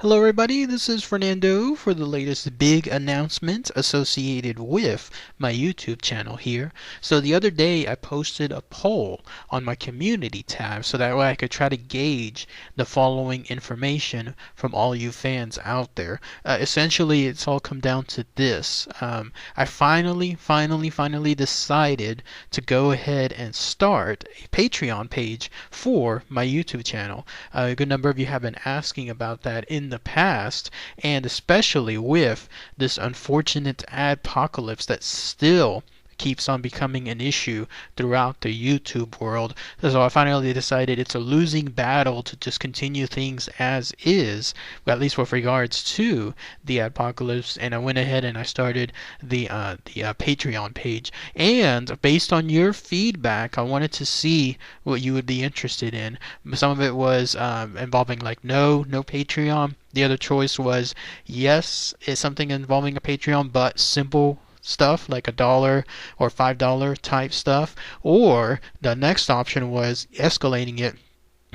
Hello, everybody. This is Fernando for the latest big announcement associated with my YouTube channel here. So, the other day I posted a poll on my community tab so that way I could try to gauge the following information from all you fans out there. Essentially, it's all come down to this. I finally decided to go ahead and start a Patreon page for my YouTube channel. A good number of you have been asking about that in the past, and especially with this unfortunate adpocalypse that still keeps on becoming an issue throughout the YouTube world. So I finally decided it's a losing battle to just continue things as is, at least with regards to the apocalypse. And I went ahead and I started the Patreon page. And based on your feedback, I wanted to see what you would be interested in. Some of it was involving like no Patreon. The other choice was yes, it's something involving a Patreon, but simple stuff like $1 or $5 type stuff, or the next option was escalating it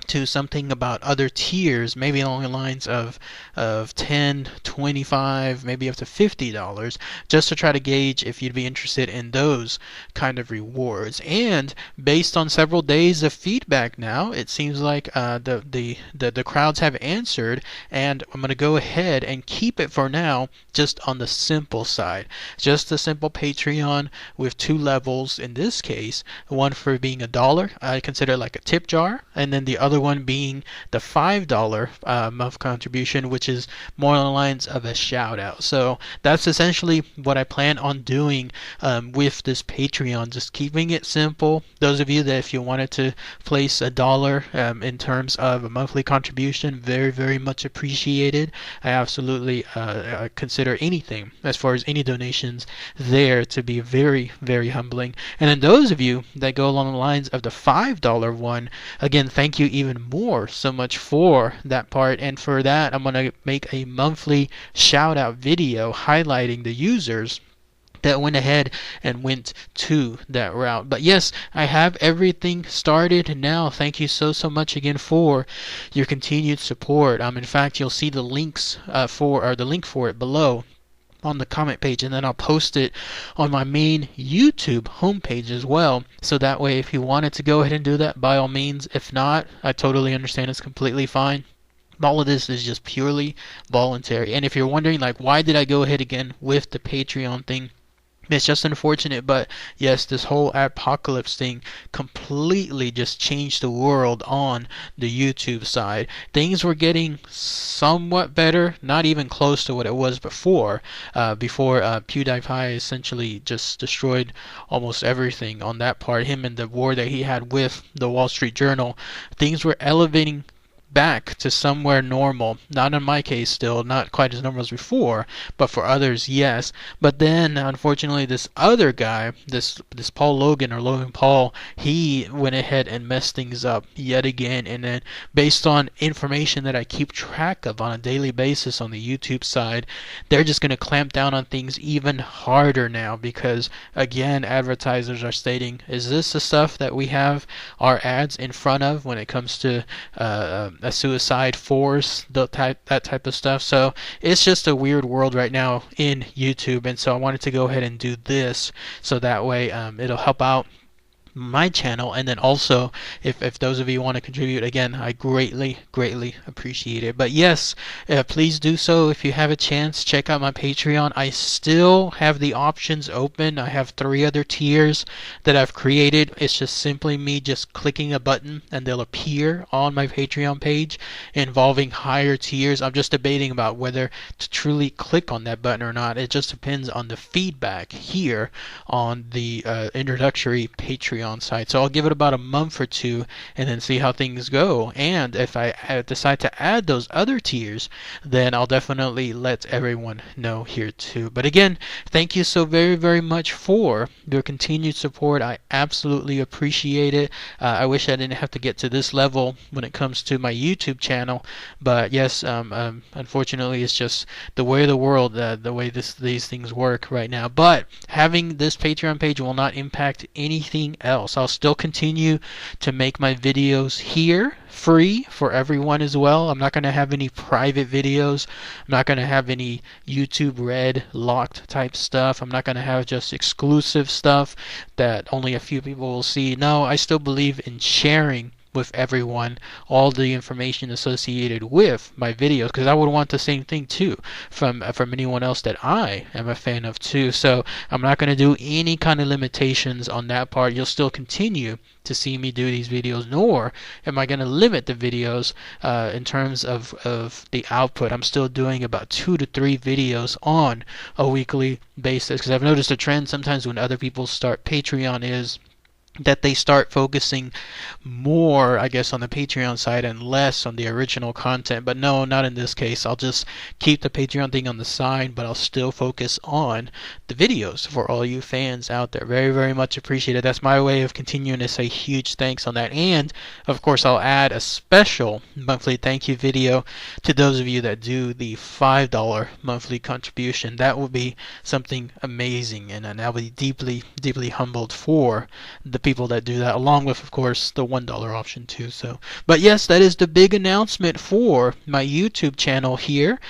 to something about other tiers, maybe along the lines of 10, 25, maybe up to $50, just to try to gauge if you'd be interested in those kind of rewards. And based on several days of feedback now, it seems like the crowds have answered, and I'm going to go ahead and keep it for now just on the simple side. Just a simple Patreon with two levels in this case, one for being $1, I consider like a tip jar, and then the other one being the $5 month contribution, which is more on the lines of a shout out. So that's essentially what I plan on doing with this Patreon, just keeping it simple. Those of you that if you wanted to place $1 in terms of a monthly contribution, very much appreciated. I absolutely consider anything as far as any donations there to be very humbling. And then those of you that go along the lines of the $5 one, again, thank you even more so much for that part. And for that, I'm going to make a monthly shout out video highlighting the users that went ahead and went to that route. But yes, I have everything started now. Thank you so much again for your continued support. In fact, you'll see the links the link for it below on the comment page, and then I'll post it on my main YouTube homepage as well. So that way, if you wanted to go ahead and do that, by all means. If not, I totally understand. It's completely fine. All of this is just purely voluntary. And if you're wondering, like, why did I go ahead again with the Patreon thing? It's just unfortunate, but yes, this whole apocalypse thing completely just changed the world on the YouTube side. Things were getting somewhat better, not even close to what it was before. Before PewDiePie essentially just destroyed almost everything on that part. Him and the war that he had with the Wall Street Journal, things were elevating back to somewhere normal. Not in my case, still not quite as normal as before, but for others, yes. But then, unfortunately, this other guy, this Paul Logan, or Logan Paul, he went ahead and messed things up yet again. And then, based on information that I keep track of on a daily basis on the YouTube side, they're just going to clamp down on things even harder now, because again, advertisers are stating, is this the stuff that we have our ads in front of when it comes to a suicide force, that type of stuff. So it's just a weird world right now in YouTube, and so I wanted to go ahead and do this so that way it'll help out my channel. And then also, if those of you want to contribute, again, I greatly appreciate it. But yes, please do so if you have a chance. Check out my Patreon. I still have the options open. I have 3 other tiers that I've created. It's just simply me just clicking a button and they'll appear on my Patreon page involving higher tiers. I'm just debating about whether to truly click on that button or not. It just depends on the feedback here on the introductory Patreon site. So I'll give it about a month or two and then see how things go. And if I decide to add those other tiers, then I'll definitely let everyone know here too. But again, thank you so very much for your continued support. I absolutely appreciate it. I wish I didn't have to get to this level when it comes to my YouTube channel, but yes, unfortunately, it's just the way of the world, the way these things work right now. But having this Patreon page will not impact anything else else. I'll still continue to make my videos here free for everyone as well. I'm not going to have any private videos. I'm not going to have any YouTube Red locked type stuff. I'm not going to have just exclusive stuff that only a few people will see. No, I still believe in sharing with everyone all the information associated with my videos, because I would want the same thing too from anyone else that I am a fan of too. So I'm not going to do any kind of limitations on that part. You'll still continue to see me do these videos, nor am I going to limit the videos in terms of the output. I'm still doing about 2 to 3 videos on a weekly basis, because I've noticed a trend sometimes when other people start Patreon is that they start focusing more, I guess, on the Patreon side and less on the original content. But no, not in this case. I'll just keep the Patreon thing on the side, but I'll still focus on the videos for all you fans out there. Very, very much appreciated. That's my way of continuing to say huge thanks on that. And, of course, I'll add a special monthly thank you video to those of you that do the $5 monthly contribution. That will be something amazing, and I'll be deeply, deeply humbled for the people that do that, along with, of course, the $1 option too. So, but yes, that is the big announcement for my YouTube channel here.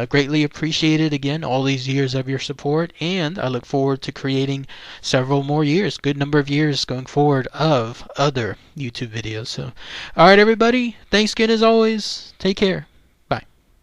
Greatly appreciated again all these years of your support, and I look forward to creating several more years, good number of years going forward of other YouTube videos. So, all right, everybody, thanks again as always. Take care.